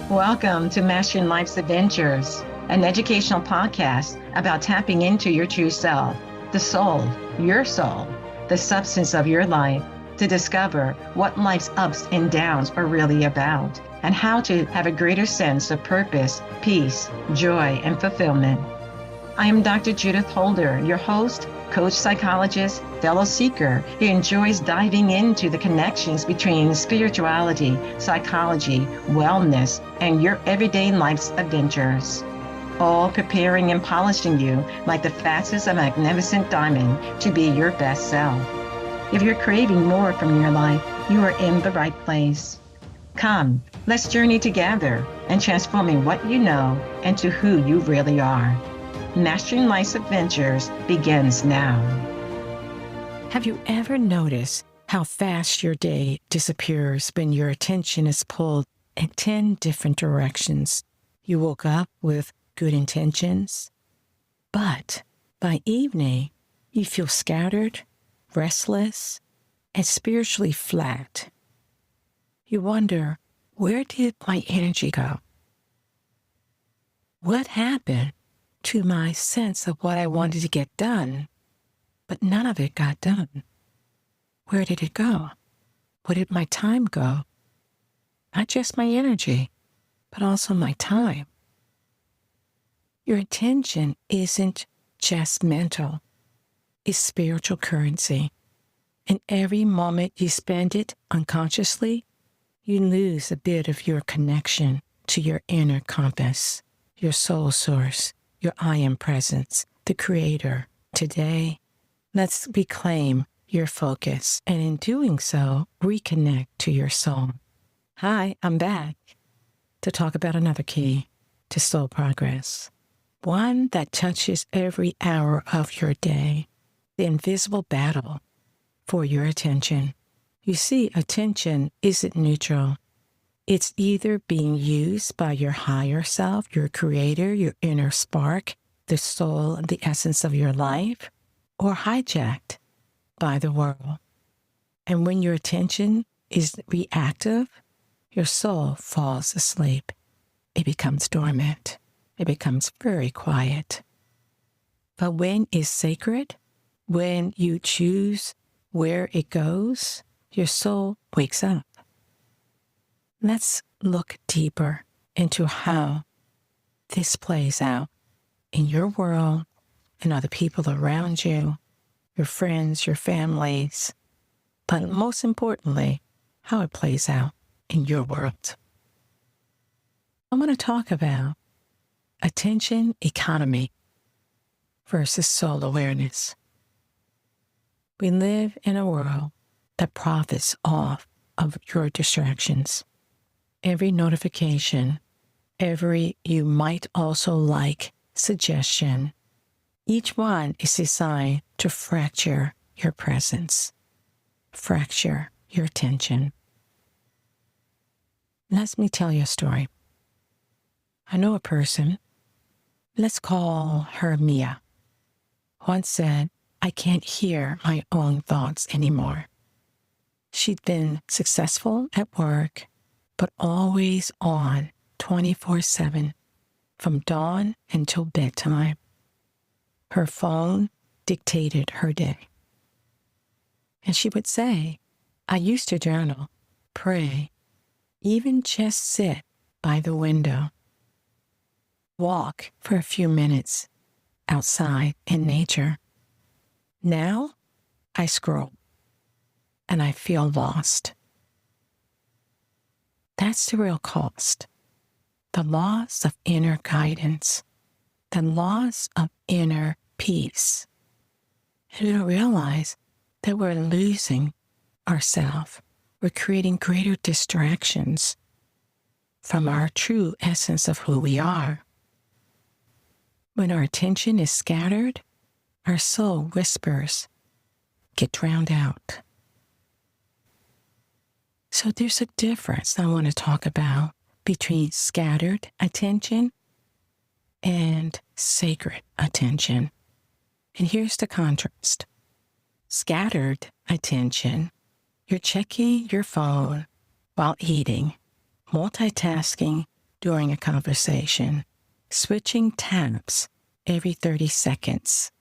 Welcome to Mastering Life's Adventures, an educational podcast about tapping into your true self, the soul, the substance of your life, to discover what life's ups and downs are really about, and how to have a greater sense of purpose, peace, joy, and fulfillment. I am Dr. Judith Holder, your host, coach, psychologist, fellow seeker who enjoys diving into the connections between spirituality, psychology, wellness, and your everyday life's adventures. All preparing and polishing you like the facets of a magnificent diamond to be your best self. If you're craving more from your life, you are in the right place. Come, let's journey together and transforming what you know into who you really are. Mastering Life's Adventures begins now. Have you ever noticed how fast your day disappears when your attention is pulled in 10 different directions? You woke up with good intentions, but by evening, you feel scattered, restless, and spiritually flat. You wonder, where did my energy go? What happened to my sense of what I wanted to get done, but none of it got done? Where did it go? Where did my time go? Not just my energy, but also my time. Your attention isn't just mental, it's spiritual currency. And every moment you spend it unconsciously, you lose a bit of your connection to your inner compass, your soul source, your I am presence, the creator. Today, let's reclaim your focus, and in doing so, reconnect to your soul. Hi, I'm back to talk about another key to soul progress, one that touches every hour of your day, the invisible battle for your attention. You see, attention isn't neutral. It's either being used by your higher self, your creator, your inner spark, the soul and the essence of your life, or hijacked by the world. And when your attention is reactive, your soul falls asleep. It becomes dormant. It becomes very quiet. But when it's sacred, when you choose where it goes, your soul wakes up. Let's look deeper into how this plays out in your world and other people around you, your friends, your families, but most importantly, how it plays out in your world. I want to talk about attention economy versus soul awareness. We live in a world that profits off of your distractions. Every notification, every you might also like suggestion, each one is designed to fracture your presence, fracture your attention. Let me tell you a story. I know a person, let's call her Mia, once said, I can't hear my own thoughts anymore. She'd been successful at work, but always on 24/7, from dawn until bedtime. Her phone dictated her day. And she would say, I used to journal, pray, even just sit by the window, walk for a few minutes outside in nature. Now I scroll and I feel lost. That's the real cost. The loss of inner guidance, the loss of inner peace. And we don't realize that we're losing ourselves. We're creating greater distractions from our true essence of who we are. When our attention is scattered, our soul whispers get drowned out. So there's a difference I want to talk about between scattered attention and sacred attention. And here's the contrast. Scattered attention, you're checking your phone while eating, multitasking, during a conversation, switching tabs every 30 seconds.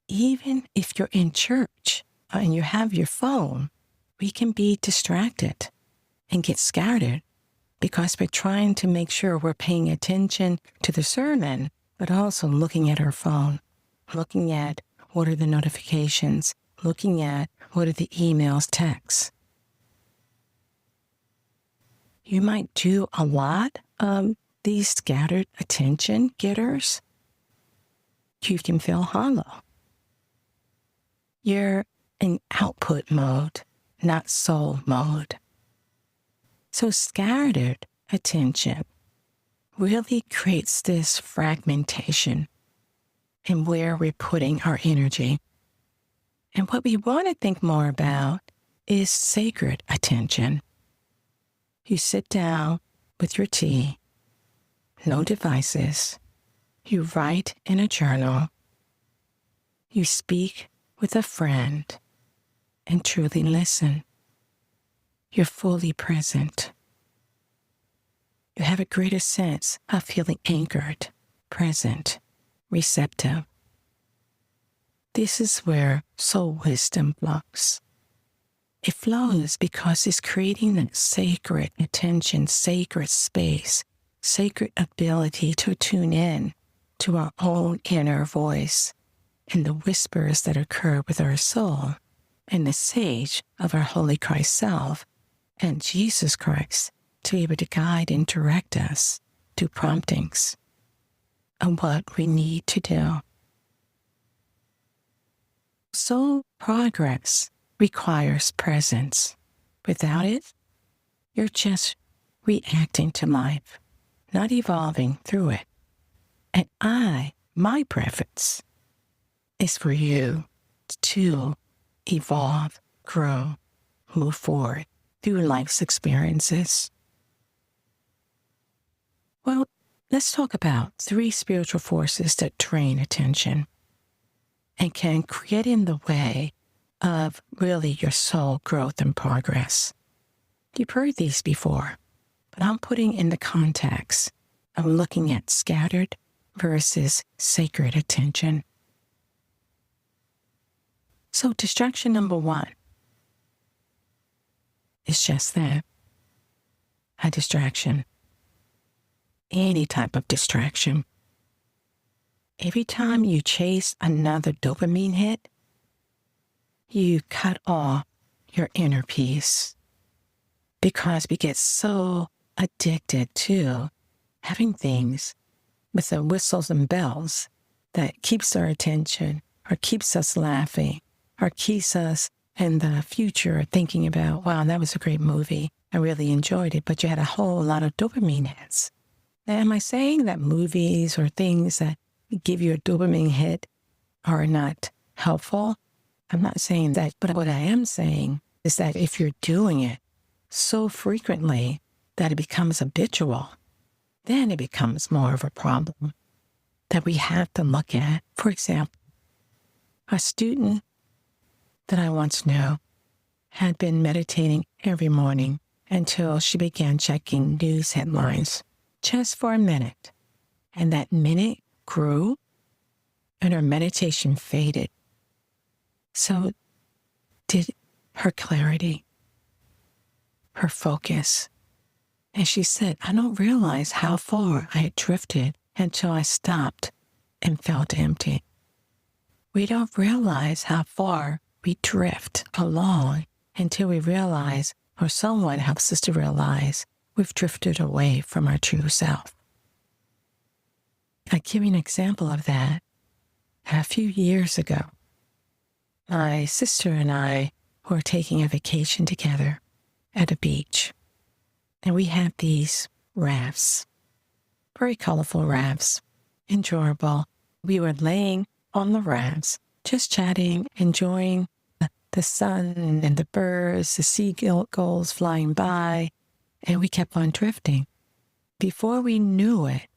Even if you're in church and you have your phone, we can be distracted and get scattered because we're trying to make sure we're paying attention to the sermon, but also looking at our phone, looking at what are the notifications, looking at what are the emails, texts. You might do a lot of these scattered attention getters. You can feel hollow. You're in output mode, not soul mode. So scattered attention really creates this fragmentation in where we're putting our energy. And what we want to think more about is sacred attention. You sit down with your tea, no devices. You write in a journal. You speak with a friend and truly listen. You're fully present. You have a greater sense of feeling anchored, present, receptive. This is where soul wisdom flows. It flows because it's creating that sacred attention, sacred space, sacred ability to tune in to our own inner voice and the whispers that occur with our soul and the sage of our Holy Christ self and Jesus Christ to be able to guide and direct us to promptings of what we need to do. Soul progress requires presence. Without it, you're just reacting to life, not evolving through it. And my preference is for you to evolve, grow, move forward through life's experiences. Well, let's talk about 3 spiritual forces that drain attention and can get in the way of really your soul growth and progress. You've heard these before, but I'm putting in the context of looking at scattered versus sacred attention. So distraction number 1 is just that, a distraction. Any type of distraction. Every time you chase another dopamine hit, you cut off your inner peace because we get so addicted to having things with the whistles and bells that keeps our attention or keeps us laughing or keeps us in the future thinking about, wow, that was a great movie. I really enjoyed it, but you had a whole lot of dopamine hits. Now, am I saying that movies or things that give you a dopamine hit are not helpful? I'm not saying that, but what I am saying is that if you're doing it so frequently that it becomes habitual, then it becomes more of a problem that we have to look at. For example, a student that I once knew had been meditating every morning until she began checking news headlines just for a minute. And that minute grew and her meditation faded. So did her clarity, her focus. And she said, I don't realize how far I had drifted until I stopped and felt empty. We don't realize how far we drift along until we realize, or someone helps us to realize, we've drifted away from our true self. I'll give you an example of that. A few years ago, my sister and I were taking a vacation together at a beach. And we had these rafts, very colorful rafts, enjoyable. We were laying on the rafts, just chatting, enjoying the sun and the birds, the seagulls flying by, and we kept on drifting. Before we knew it,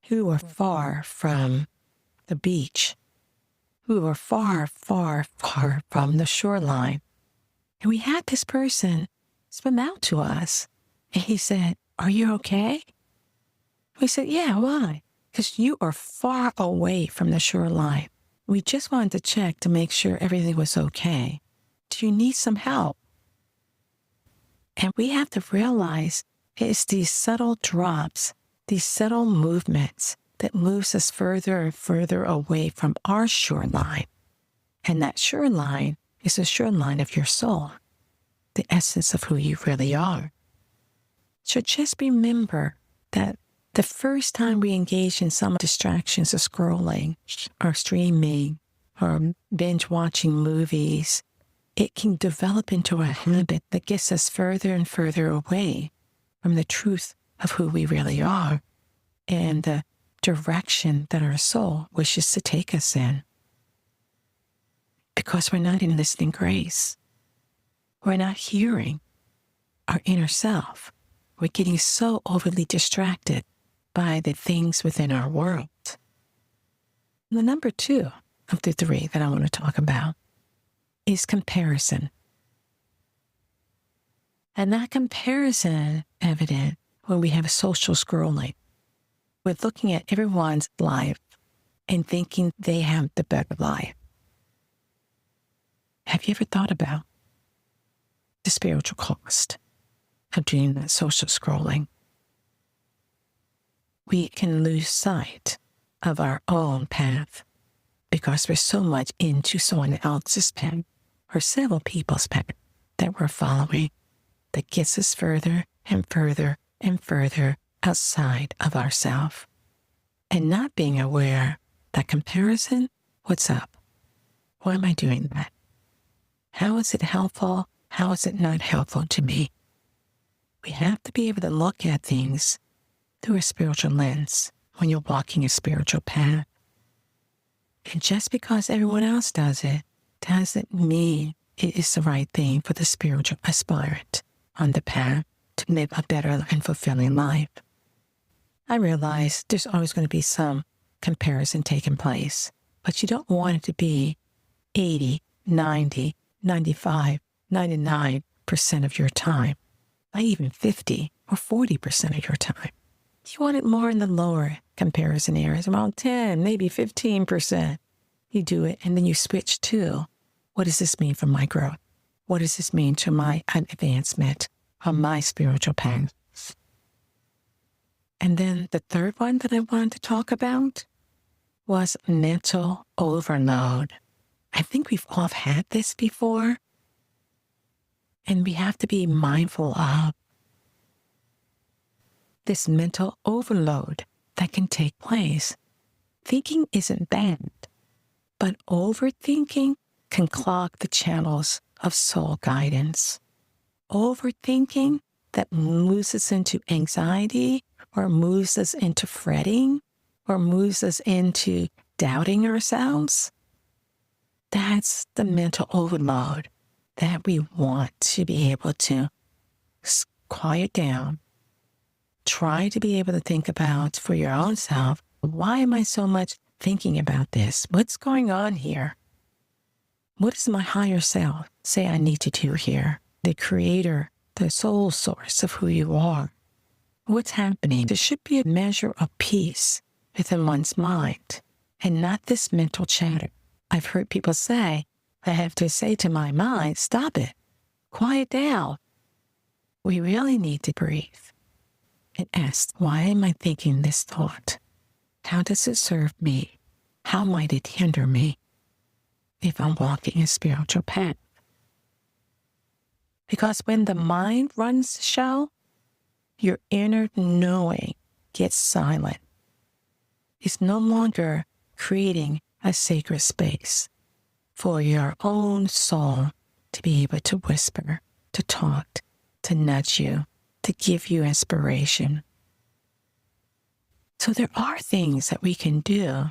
we were far from the beach. We were far, far, far from the shoreline. And we had this person swim out to us. And he said, are you okay? We said, yeah, why? Because you are far away from the shoreline. We just wanted to check to make sure everything was okay. Do you need some help? And we have to realize it's these subtle drops, these subtle movements that moves us further and further away from our shoreline. And that shoreline is the shoreline of your soul, the essence of who you really are. So just remember that the first time we engage in some distractions of scrolling or streaming or binge watching movies, it can develop into a habit that gets us further and further away from the truth of who we really are and the direction that our soul wishes to take us in. Because we're not in listening grace. We're not hearing our inner self. We're getting so overly distracted by the things within our world. The number 2 of the 3 that I want to talk about is comparison. And that comparison evident when we have social scrolling. We're looking at everyone's life and thinking they have the better life. Have you ever thought about the spiritual cost of doing that social scrolling? We can lose sight of our own path because we're so much into someone else's path or several people's path that we're following that gets us further and further and further outside of ourselves. And not being aware that comparison, what's up? Why am I doing that? How is it helpful? How is it not helpful to me? We have to be able to look at things through a spiritual lens when you're walking a spiritual path. And just because everyone else does it doesn't mean it is the right thing for the spiritual aspirant on the path to live a better and fulfilling life. I realize there's always going to be some comparison taking place, but you don't want it to be 80, 90, 95, 99% of your time, not even 50 or 40% of your time. You want it more in the lower comparison areas, around 10, maybe 15%. You do it, and then you switch to, what does this mean for my growth? What does this mean to my advancement on my spiritual path? And then the third one that I wanted to talk about was mental overload. I think we've all had this before, and we have to be mindful of this mental overload that can take place. Thinking isn't bad, but overthinking can clog the channels of soul guidance. Overthinking that moves us into anxiety or moves us into fretting or moves us into doubting ourselves. That's the mental overload that we want to be able to quiet down. Try to be able to think about for your own self, why am I so much thinking about this? What's going on here? What does my higher self say I need to do here? The creator, the soul source of who you are. What's happening? There should be a measure of peace within one's mind and not this mental chatter. I've heard people say, I have to say to my mind, stop it, quiet down. We really need to breathe and ask, why am I thinking this thought? How does it serve me? How might it hinder me if I'm walking a spiritual path? Because when the mind runs the show, your inner knowing gets silent. It's no longer creating a sacred space for your own soul to be able to whisper, to talk, to nudge you, to give you inspiration. So there are things that we can do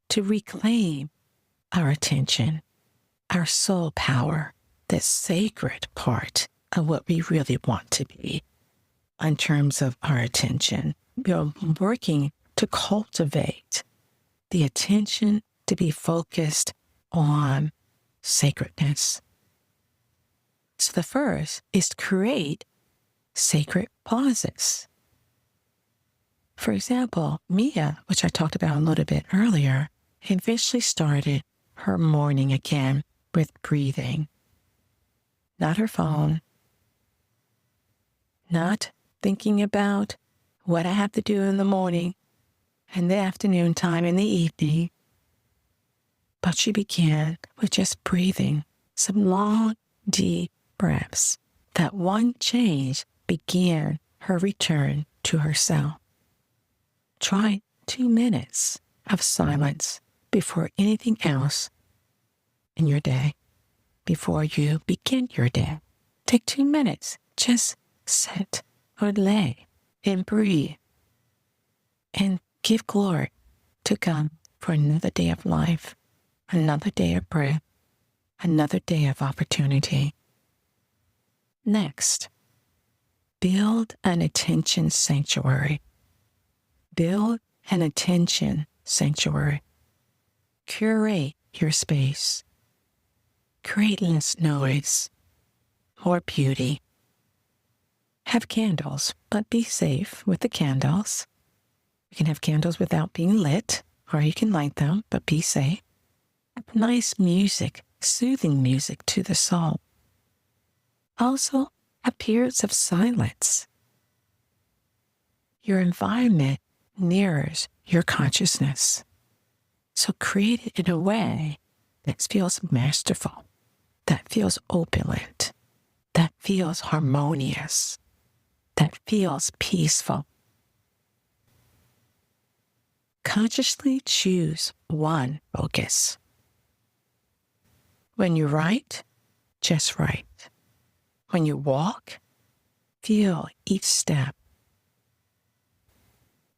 to reclaim our attention, our soul power, the sacred part of what we really want to be in terms of our attention. We are working to cultivate the attention to be focused on sacredness. So the first is to create sacred pauses. For example, Mia, which I talked about a little bit earlier, eventually started her morning again with breathing. Not her phone, not thinking about what I have to do in the morning and the afternoon time and the evening, but she began with just breathing some long, deep breaths. That one change began her return to herself. Try 2 minutes of silence before anything else in your day, before you begin your day. Take 2 minutes. Just sit or lay and breathe and give glory to God for another day of life, another day of breath, another day of opportunity. Next, build an attention sanctuary. Build an attention sanctuary. Curate your space. Create less noise, more beauty. Have candles, but be safe with the candles. You can have candles without being lit, or you can light them, but be safe. Have nice music, soothing music to the soul. Also, have periods of silence. Your environment mirrors your consciousness. So create it in a way that feels masterful, that feels opulent, that feels harmonious, that feels peaceful. Consciously choose one focus. When you write, just write. When you walk, feel each step.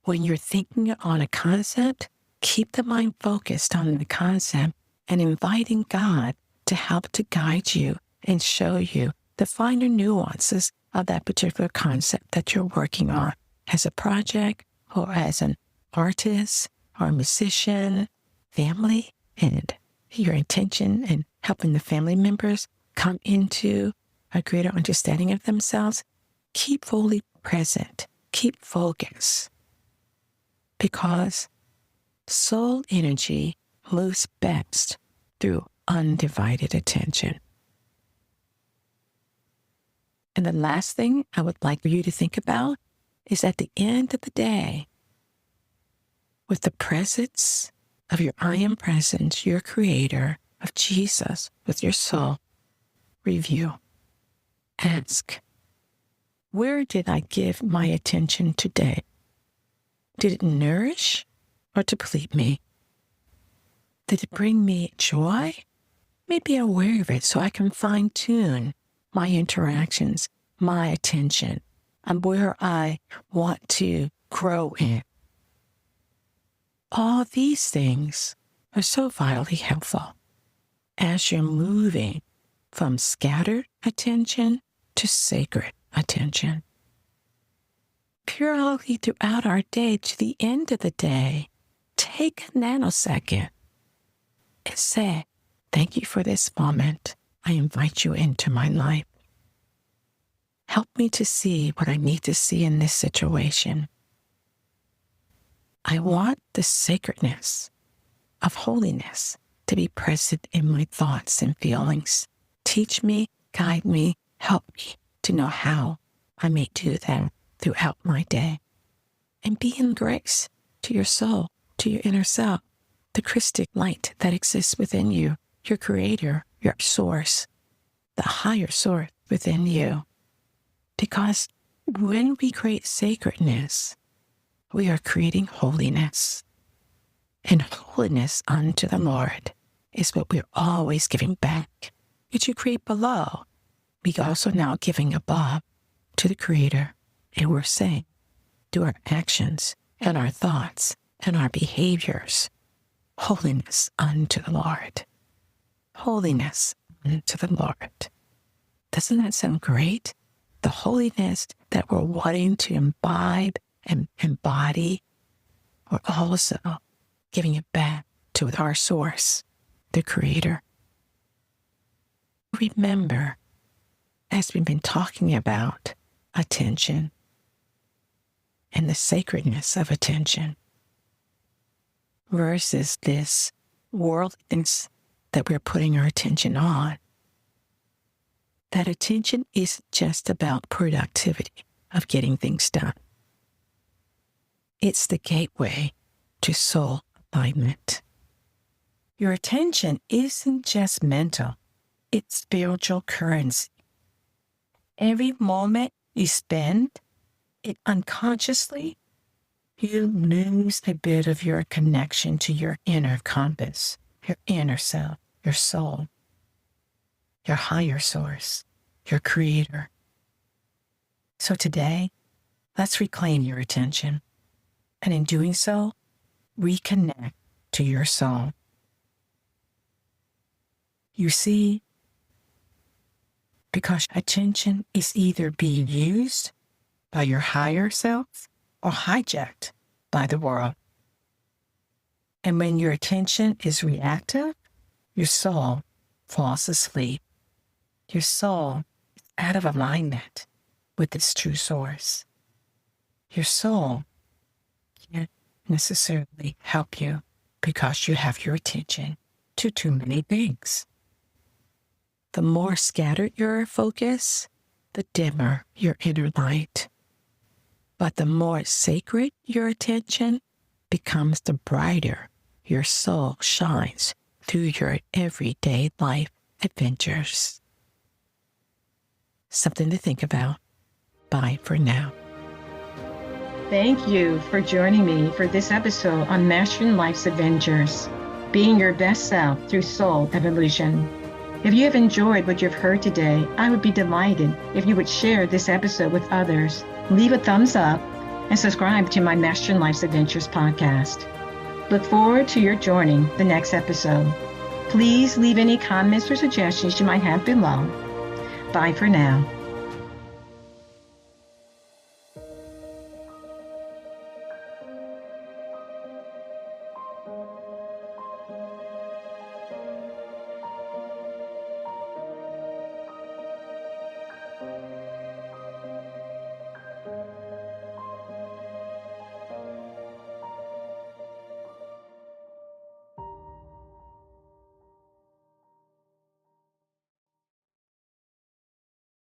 When you're thinking on a concept, keep the mind focused on the concept and inviting God to help to guide you and show you the finer nuances of that particular concept that you're working on as a project or as an artist or a musician, family, and your intention in helping the family members come into a greater understanding of themselves. Keep fully present. Keep focus. Because soul energy moves best through undivided attention. And the last thing I would like for you to think about is at the end of the day, with the presence of your I am presence, your creator, of Jesus, with your soul, review. Ask, where did I give my attention today? Did it nourish or deplete me? Did it bring me joy? Maybe I'm aware of it so I can fine-tune my interactions, my attention, and where I want to grow in. All these things are so vitally helpful as you're moving from scattered attention to sacred attention. Periodically throughout our day, to the end of the day, take a nanosecond and say, thank you for this moment. I invite you into my life. Help me to see what I need to see in this situation. I want the sacredness of holiness to be present in my thoughts and feelings. Teach me, guide me, help me to know how I may do that throughout my day. And be in grace to your soul, to your inner self, the Christic light that exists within you, your creator, your source, the higher source within you. Because when we create sacredness, we are creating holiness. And holiness unto the Lord is what we're always giving back. What you create below, we also now giving above to the Creator. And we're saying, through our actions and our thoughts and our behaviors, holiness unto the Lord. Holiness unto the Lord. Doesn't that sound great? The holiness that we're wanting to imbibe and embody, we're also giving it back to our source, the Creator. Remember, as we've been talking about attention, and the sacredness of attention versus this worldliness that we're putting our attention on. That attention isn't just about productivity of getting things done. It's the gateway to soul alignment. Your attention isn't just mental, it's spiritual currency. Every moment you spend it unconsciously, you lose a bit of your connection to your inner compass, your inner self, your soul, your higher source, your creator. So today, let's reclaim your attention, and in doing so, reconnect to your soul. You see, because attention is either being used by your higher self or hijacked by the world. And when your attention is reactive, your soul falls asleep. Your soul is out of alignment with its true source. Your soul can't necessarily help you because you have your attention to too many things. The more scattered your focus, the dimmer your inner light. But the more sacred your attention becomes, the brighter your soul shines through your everyday life adventures. Something to think about. Bye for now. Thank you for joining me for this episode on Mastering Life's Adventures, being your best self through soul evolution. If you have enjoyed what you've heard today, I would be delighted if you would share this episode with others, leave a thumbs up, and subscribe to my Mastering Life's Adventures podcast. Look forward to your joining the next episode. Please leave any comments or suggestions you might have below. Bye for now.